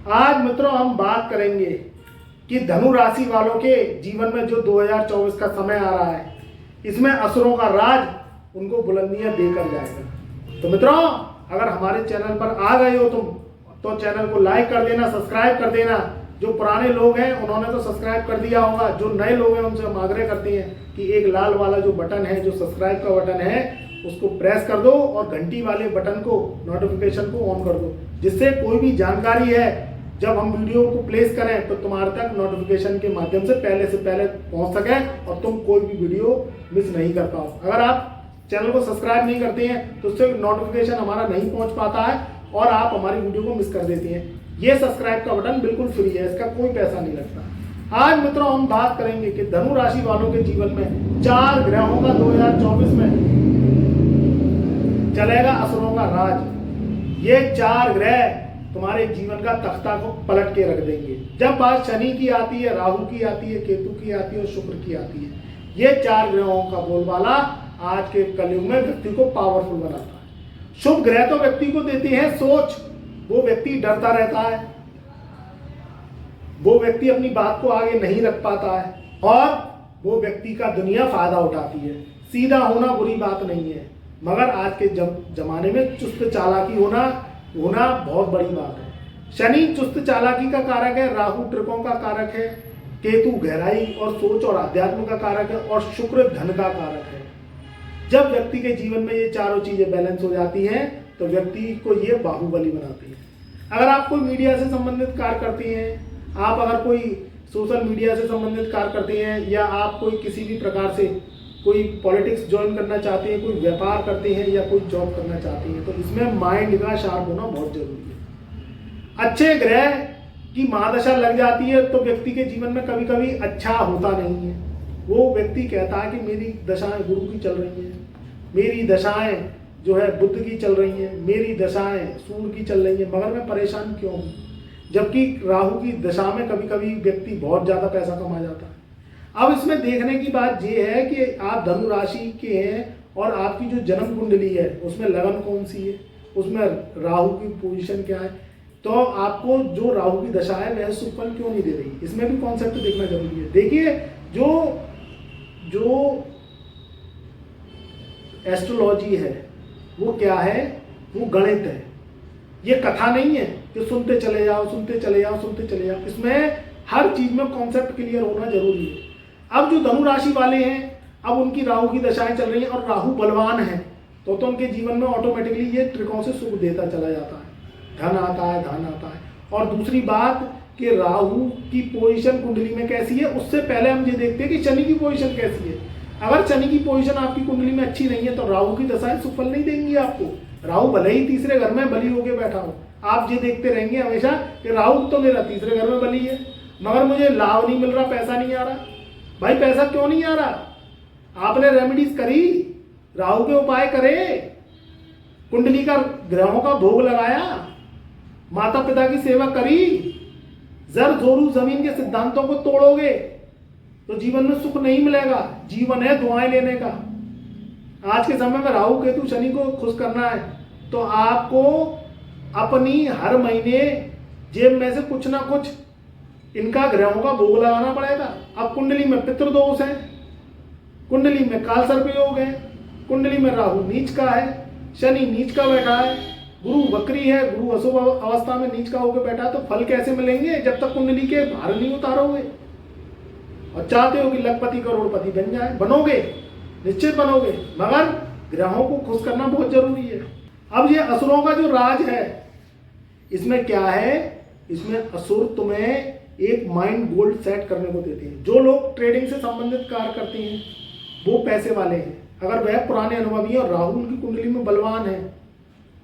आज मित्रों हम बात करेंगे कि धनु राशि वालों के जीवन में जो 2024 का समय आ रहा है, इसमें असुरों का राज उनको बुलंदियां देकर जाएगा। तो मित्रों, अगर हमारे चैनल पर आ गए हो तुम तो चैनल को लाइक कर देना, सब्सक्राइब कर देना। जो पुराने लोग हैं उन्होंने तो सब्सक्राइब कर दिया होगा, जो नए लोग हैं उनसे हम आग्रह करते हैं कि एक लाल वाला जो बटन है, जो सब्सक्राइब का बटन है, उसको प्रेस कर दो और घंटी वाले बटन को, नोटिफिकेशन को ऑन कर दो, जिससे कोई भी जानकारी है जब हम वीडियो को प्लेस करें तो तुम्हारे तक नोटिफिकेशन के माध्यम से पहले पहुंच सके और तुम कोई भी वीडियो मिस नहीं कर पाओ। अगर आप चैनल को सब्सक्राइब नहीं करते हैं तो उससे नोटिफिकेशन हमारा नहीं पहुंच पाता है और आप हमारी वीडियो को मिस कर देते हैं। ये सब्सक्राइब का बटन बिल्कुल फ्री है, इसका कोई पैसा नहीं लगता। आज मित्रों हम बात करेंगे कि धनु राशि वालों के जीवन में 4 ग्रहों का 2024 में चलेगा असुरों का राज। ये 4 ग्रह तुम्हारे जीवन का तख्ता को पलट के रख देंगे। जब बात शनि की आती है, राहु की आती है, केतु की आती है और शुक्र की आती है, ये 4 ग्रहों का बोलबाला आज के कलयुग में व्यक्ति को पावरफुल बनाता है। शुभ ग्रह तो व्यक्ति को देते हैं सोच, वो व्यक्ति डरता रहता है, वो व्यक्ति अपनी बात को आगे नहीं रख पाता है और वो व्यक्ति का दुनिया फायदा उठाती है। सीधा होना बुरी बात नहीं है, मगर आज के जमाने में चुस्त चालाकी होना बहुत बड़ी बात है। शनि चुस्त चालाकी का कारक है, राहु ट्रिकों का कारक है, केतु गहराई और सोच और अध्यात्म का कारक है और शुक्र धन का कारक है। जब व्यक्ति के जीवन में ये चारों चीजें बैलेंस हो जाती हैं तो व्यक्ति को ये बाहुबली बनाती है। अगर आप कोई मीडिया से संबंधित कार्य करते हैं, आप अगर कोई सोशल मीडिया से संबंधित कार्य करते हैं या आप कोई किसी भी प्रकार से कोई पॉलिटिक्स ज्वाइन करना चाहते हैं, कोई व्यापार करते हैं या कोई जॉब करना चाहते हैं, तो इसमें माइंड का शार्प होना बहुत जरूरी है। अच्छे ग्रह की महादशा लग जाती है तो व्यक्ति के जीवन में कभी कभी अच्छा होता नहीं है। वो व्यक्ति कहता है कि मेरी दशाएं गुरु की चल रही हैं, मेरी दशाएं जो है बुध की चल रही हैं, मेरी दशाएं सूर्य की चल रही हैं, मगर मैं परेशान क्यों हूँ। जबकि राहु की दशा में कभी कभी व्यक्ति बहुत ज़्यादा पैसा कमा जाता है। अब इसमें देखने की बात यह है कि आप धनु राशि के हैं और आपकी जो जन्म कुंडली है उसमें लगन कौन सी है, उसमें राहु की पोजीशन क्या है, तो आपको जो राहु की दशा है वह शुभ फल क्यों नहीं दे रही, इसमें भी कॉन्सेप्ट देखना जरूरी है। देखिए, जो एस्ट्रोलॉजी है वो क्या है, वो गणित है। ये कथा नहीं है कि सुनते चले जाओ सुनते चले जाओ सुनते चले जाओ, इसमें हर चीज में कॉन्सेप्ट क्लियर होना जरूरी है। अब जो धनु राशि वाले हैं, अब उनकी राहु की दशाएं चल रही हैं और राहु बलवान है तो उनके जीवन में ऑटोमेटिकली ये ट्रिकों से सुख देता चला जाता है, धन आता है, धन आता है। और दूसरी बात कि राहु की पोजीशन कुंडली में कैसी है, उससे पहले हम ये देखते हैं कि शनि की पोजीशन कैसी है। अगर शनि की पोजीशन आपकी कुंडली में अच्छी नहीं है तो राहु की दशाएं सुफल नहीं देंगी आपको। राहु भले ही तीसरे घर में बली होके बैठा हो, आप ये देखते रहेंगे हमेशा कि राहु तो मेरा तीसरे घर में बली है मगर मुझे लाभ नहीं मिल रहा, पैसा नहीं आ रहा। भाई पैसा क्यों नहीं आ रहा? आपने रेमेडीज करी, राहु के उपाय करे, कुंडली का ग्रहों का भोग लगाया, माता पिता की सेवा करी, जर जोरू जमीन के सिद्धांतों को तोड़ोगे तो जीवन में सुख नहीं मिलेगा। जीवन है दुआएं लेने का। आज के समय में राहु केतु शनि को खुश करना है तो आपको अपनी हर महीने जेब में से कुछ ना कुछ इनका ग्रहों का भोग लगाना पड़ेगा। अब कुंडली में पितृदोष है, कुंडली में काल सर्प योग है, कुंडली में राहु नीच का है, शनि नीच का बैठा है, गुरु वक्री है, गुरु अशुभ अवस्था में नीच का होकर बैठा है, तो फल कैसे मिलेंगे जब तक कुंडली के भार नहीं उतारोगे। और चाहते हो कि लखपति करोड़पति बन जाए, बनोगे, निश्चित बनोगे, मगर ग्रहों को खुश करना बहुत जरूरी है। अब ये असुरों का जो राज है इसमें क्या है, इसमें असुर तुम्हें एक माइंड गोल्ड सेट करने को देते हैं। जो लोग ट्रेडिंग से संबंधित कार्य करते हैं वो पैसे वाले हैं, अगर वह पुराने अनुभवी और राहु उनकी कुंडली में बलवान है,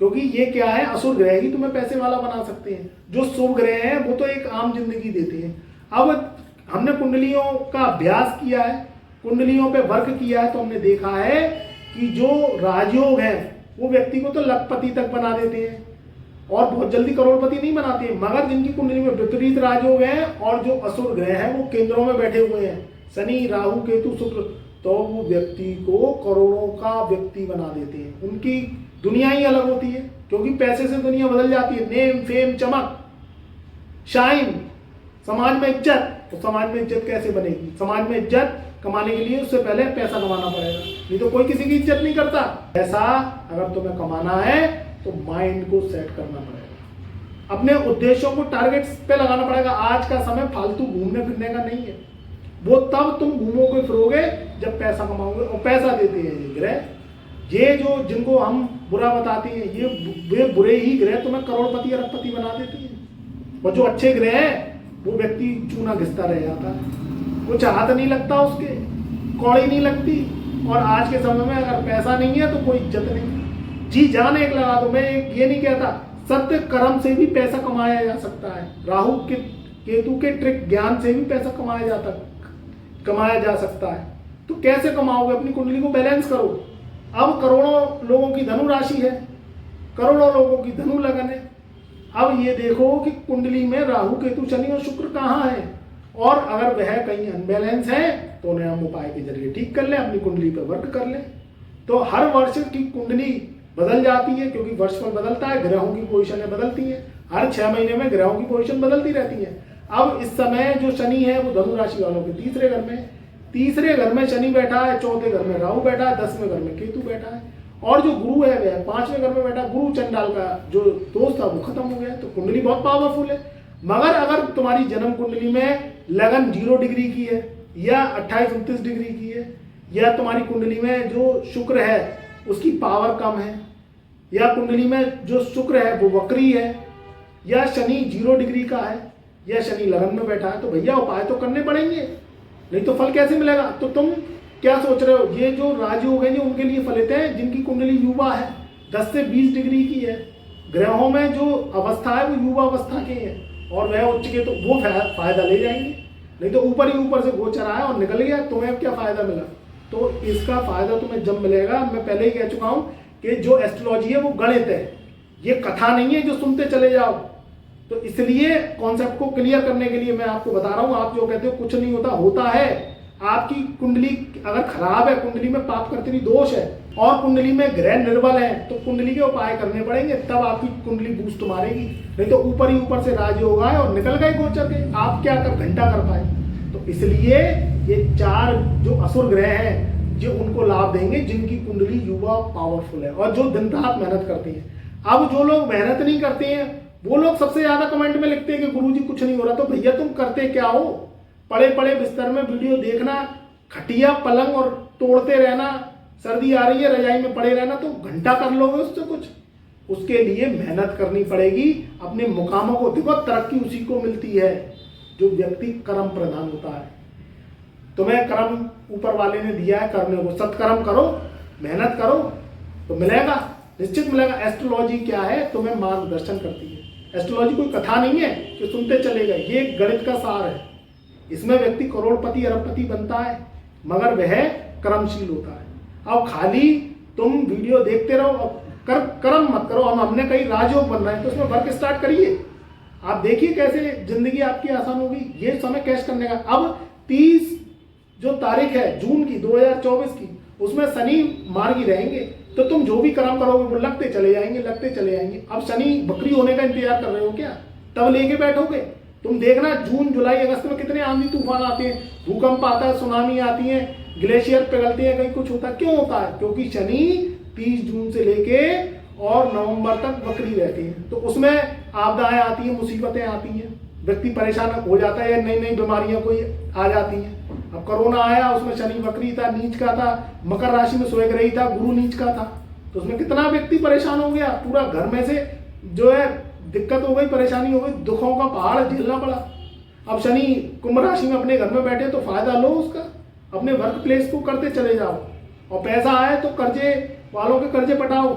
क्योंकि ये क्या है, असुर ग्रह ही तुम्हें पैसे वाला बना सकते हैं। जो शुभ ग्रह हैं वो तो एक आम जिंदगी देते हैं। अब हमने कुंडलियों का अभ्यास किया है, कुंडलियों पे वर्क किया है, तो हमने देखा है कि जो राजयोग हैं वो व्यक्ति को तो लखपति तक बना देते हैं और बहुत जल्दी करोड़पति नहीं बनाते हैं, मगर जिनकी कुंडली में विपरीत राजयोग हैं और जो असुर ग्रह हैं वो केंद्रों में बैठे हुए हैं, शनि राहु केतु शुक्र, तो वो व्यक्ति को करोड़ों का व्यक्ति बना देते हैं। उनकी दुनिया ही अलग होती है, क्योंकि पैसे से दुनिया बदल जाती है। नेम फेम चमक शाइन, समाज में इज्जत। तो समाज में इज्जत कैसे बनेगी? समाज में इज्जत कमाने के लिए उससे पहले पैसा कमाना पड़ेगा, नहीं तो कोई किसी की इज्जत नहीं करता। पैसा अगर तुम्हें कमाना है तो माइंड को सेट करना पड़ेगा, अपने उद्देश्यों को टारगेट्स पे लगाना पड़ेगा। आज का समय फालतू घूमने फिरने का नहीं है, वो तब तुम घूमोगे फिरोगे जब पैसा कमाओगे। और पैसा देते हैं ये ग्रह, ये जो जिनको हम बुरा बताते हैं, ये बुरे ही ग्रह तुम्हें करोड़पति अरबपति बना देते हैं। और जो अच्छे ग्रह हैं वो व्यक्ति चूना घिसता रह जाता है, कुछ हाथ नहीं लगता, उसके कौड़ी नहीं लगती। और आज के समय में अगर पैसा नहीं है तो कोई इज्जत नहीं। जी जान एक लगा दो, मैं ये नहीं कहता, सत्य कर्म से भी पैसा कमाया जा सकता है। राहु के केतु के ट्रिक ज्ञान से भी पैसा कमाया जा सकता है। तो कैसे कमाओगे? अपनी कुंडली को बैलेंस करो। अब करोड़ों लोगों की धनु राशि है, करोड़ों लोगों की धनु लगन है। अब ये देखो कि कुंडली में राहु केतु शनि और शुक्र कहाँ है, और अगर वह कहीं अनबैलेंस है तो उन्हें हम उपाय के जरिए ठीक कर लें, अपनी कुंडली पर वर्क कर लें। तो हर वर्ष की कुंडली बदल जाती है, क्योंकि वर्ष पर बदलता है, ग्रहों की पोजीशनें बदलती हैं। हर 6 महीने में ग्रहों की पोजीशन बदलती रहती है। अब इस समय जो शनि है वो धनु राशि वालों के तीसरे घर में शनि बैठा है, चौथे घर में राहु बैठा है, 10वें घर में केतु बैठा है, और जो गुरु है वह 5वें घर में बैठा। गुरु चंडाल का जो दोस्त था वो खत्म हो गया। तो कुंडली बहुत पावरफुल है। मगर अगर तुम्हारी जन्म कुंडली में लगन 0 डिग्री की है या 28-29 डिग्री की है, या तुम्हारी कुंडली में जो शुक्र है उसकी पावर कम है, या कुंडली में जो शुक्र है वो वक्री है, या शनि 0 डिग्री का है, या शनि लगन में बैठा है, तो भैया उपाय तो करने पड़ेंगे, नहीं तो फल कैसे मिलेगा? तो तुम क्या सोच रहे हो? ये जो राजयोग हैं उनके लिए फलित है जिनकी कुंडली युवा है, 10 से 20 डिग्री की है। ग्रहों में जो अवस्था है वो युवा अवस्था के हैं, और वह उच्च के, तो वो फायदा ले जाएंगे। नहीं तो ऊपर ही ऊपर से गोचर आया और निकल गया, तुम्हें क्या फायदा मिला? तो इसका फायदा तुम्हें जब मिलेगा, मैं पहले ही कह चुका हूं कि जो एस्ट्रोलॉजी है वो गणित है, ये कथा नहीं है जो सुनते चले जाओ। तो इसलिए कॉन्सेप्ट को क्लियर करने के लिए मैं आपको बता रहा हूं। आप जो कहते हो कुछ नहीं होता, होता है। आपकी कुंडली अगर खराब है, कुंडली में पाप कर्तरी दोष है और कुंडली में ग्रह निर्बल है, तो कुंडली के उपाय करने पड़ेंगे, तब आपकी कुंडली बूस्ट मारेगी। नहीं तो ऊपर ही ऊपर से राजयोग आए और निकल गए गोचर के, आप क्या घंटा कर पाए? तो इसलिए ये 4 जो असुर ग्रह हैं जो उनको लाभ देंगे जिनकी कुंडली युवा पावरफुल है और जो दिन रात मेहनत करती है। अब जो लोग मेहनत नहीं करते हैं वो लोग सबसे ज्यादा कमेंट में लिखते हैं कि गुरुजी कुछ नहीं हो रहा। तो भैया तुम करते क्या हो? पड़े पड़े बिस्तर में वीडियो देखना, खटिया पलंग और तोड़ते रहना, सर्दी आ रही है रजाई में पड़े रहना, तो घंटा कर लोगे उससे कुछ? उसके लिए मेहनत करनी पड़ेगी, अपने मुकामों को देखो। तरक्की उसी को मिलती है जो व्यक्ति कर्म प्रधान होता है। तुम्हें कर्म ऊपर वाले ने दिया है करने को, सत्कर्म करो, मेहनत करो तो मिलेगा, निश्चित मिलेगा। एस्ट्रोलॉजी क्या है? तुम्हें मार्गदर्शन करती है। एस्ट्रोलॉजी कोई कथा नहीं है कि सुनते चले गए, ये गणित का सार है। इसमें व्यक्ति करोड़पति अरबपति बनता है मगर वह कर्मशील होता है। अब खाली तुम वीडियो देखते रहो और कर्म मत करो। हमने कहीं राजयोग बन रहे हैं तो उसमें वर्क स्टार्ट करिए। आप देखिए कैसे जिंदगी आपकी आसान होगी। ये समय कैश करने का। अब 30 जो तारीख है जून की 2024 की, उसमें शनि मार्गी रहेंगे, तो तुम जो भी कर्म करोगे वो लगते चले जाएंगे। अब शनि बकरी होने का इंतजार कर रहे हो क्या? तब लेके बैठोगे? तुम देखना जून जुलाई अगस्त में कितने आंधी तूफान आते हैं, भूकंप आता है, सुनामी आती है, ग्लेशियर पिघलते हैं, कहीं कुछ होता है। क्यों होता है? क्योंकि शनि 30 जून से लेके और नवंबर तक बकरी रहती है। तो उसमें आपदाएं आती हैं, मुसीबतें आती हैं, व्यक्ति परेशान हो जाता है, या नई नई बीमारियां कोई आ जाती हैं। अब कोरोना आया, उसमें शनि बकरी था, नीच का था, मकर राशि में स्वयं ग्रही था, गुरु नीच का था, तो उसमें कितना व्यक्ति परेशान हो गया। पूरा घर में से जो है दिक्कत हो गई, परेशानी हो गई, दुखों का पहाड़ झेलना पड़ा। अब शनि कुंभ राशि में अपने घर में बैठे तो फायदा लो उसका, अपने वर्क प्लेस को करते चले जाओ। और पैसा आए तो कर्जे वालों के कर्जे पटाओ,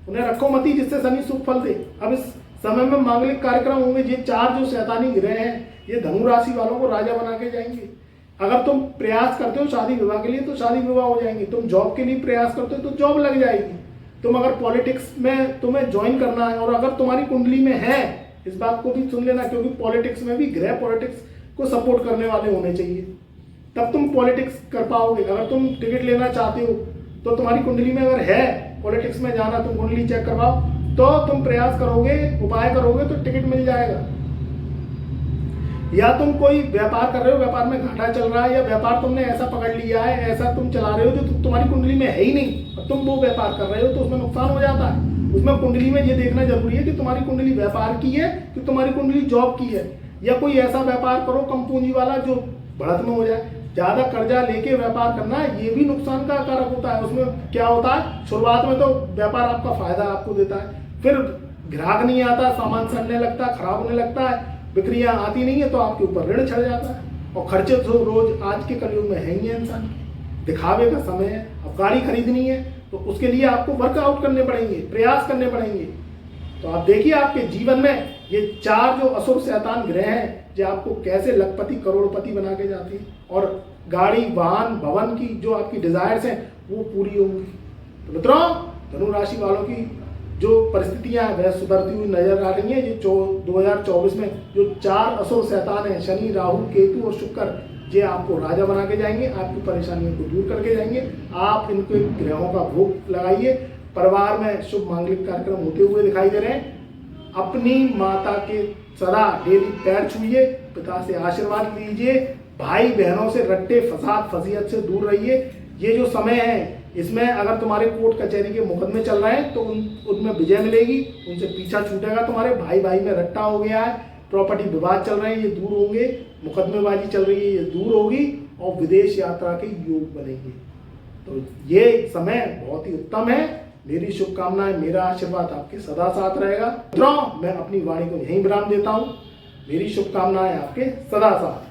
उन्हें रखो मती, जिससे शनि सुख फल दे। अब इस समय में मांगलिक कार्यक्रम होंगे। ये 4 जो शैतानी ग्रह हैं ये धनु राशि वालों को राजा बना के जाएंगे। अगर तुम प्रयास करते हो शादी विवाह के लिए तो शादी विवाह हो जाएंगे। तुम जॉब के लिए प्रयास करते हो तो जॉब लग जाएगी। तुम अगर पॉलिटिक्स में तुम्हें ज्वाइन करना है और अगर तुम्हारी कुंडली में है, इस बात को भी सुन लेना, क्योंकि पॉलिटिक्स में भी ग्रह पॉलिटिक्स को सपोर्ट करने वाले होने चाहिए, तब तुम पॉलिटिक्स कर पाओगे। अगर तुम टिकट लेना चाहते हो तो तुम्हारी कुंडली में अगर है पॉलिटिक्स में जाना, तुम कुंडली चेक करवाओ, तो तुम प्रयास करोगे, उपाय करोगे तो टिकट मिल जाएगा। या तुम कोई व्यापार कर रहे हो, व्यापार में घाटा चल रहा है, या व्यापार तुमने ऐसा पकड़ लिया है, ऐसा तुम चला रहे हो जो तुम्हारी कुंडली में है ही नहीं, और तुम वो व्यापार कर रहे हो तो उसमें नुकसान हो जाता है। उसमें कुंडली में ये देखना जरूरी है कि तुम्हारी कुंडली व्यापार की है कि तुम्हारी कुंडली जॉब की है, या कोई ऐसा व्यापार करो कम पूंजी वाला जो बढ़त में हो जाए। ज्यादा कर्जा लेके व्यापार करना ये भी नुकसान का कारक होता है। उसमें क्या होता है, शुरुआत में तो व्यापार आपका फायदा आपको देता है, फिर ग्राहक नहीं आता, सामान सड़ने लगता है, खराब होने लगता है, बिक्रियां आती नहीं है तो आपके ऊपर ऋण चढ़ जाता है, और खर्चे तो रोज आज के कलयुग में है ही है इंसान के। दिखावे का समय है, अब गाड़ी खरीदनी है तो उसके लिए आपको वर्कआउट करने पड़ेंगे, प्रयास करने पड़ेंगे। तो आप देखिए आपके जीवन में ये 4 जो असुर शैतान ग्रह हैं जो आपको कैसे लखपति करोड़पति बना के जाती है, और गाड़ी वाहन भवन की जो आपकी डिजायर्स हैं वो पूरी होंगी। तो मित्रों, धनु राशि वालों की जो परिस्थितियां हैं वह सुधरती हुई नजर आ रही हैं। ये 2024 में जो 4 असुर शैतान हैं, शनि राहु केतु और शुक्र, ये आपको राजा बना के जाएंगे, आपकी परेशानियों को दूर करके जाएंगे। आप इनके ग्रहों का भोग लगाइए। परिवार में शुभ मांगलिक कार्यक्रम होते हुए दिखाई दे रहे हैं। अपनी माता के सदा डेली पैर छूइए, पिता से आशीर्वाद लीजिए, भाई बहनों से रट्टे फसाद फजीयत से दूर रहिए। ये जो समय है इसमें अगर तुम्हारे कोर्ट कचहरी के मुकदमे चल रहे हैं तो उनमें विजय मिलेगी, उनसे पीछा छूटेगा। तुम्हारे भाई भाई में रट्टा हो गया है, प्रॉपर्टी विवाद चल रहे हैं, ये दूर होंगे, मुकदमेबाजी चल रही है, ये दूर होगी, और विदेश यात्रा के योग बनेंगे। तो ये समय बहुत ही उत्तम है। मेरी शुभकामनाएं, मेरा आशीर्वाद आपके सदा साथ रहेगा। मित्रों, मैं अपनी वाणी को यहीं विराम देता हूँ। मेरी शुभकामनाएं आपके सदा साथ।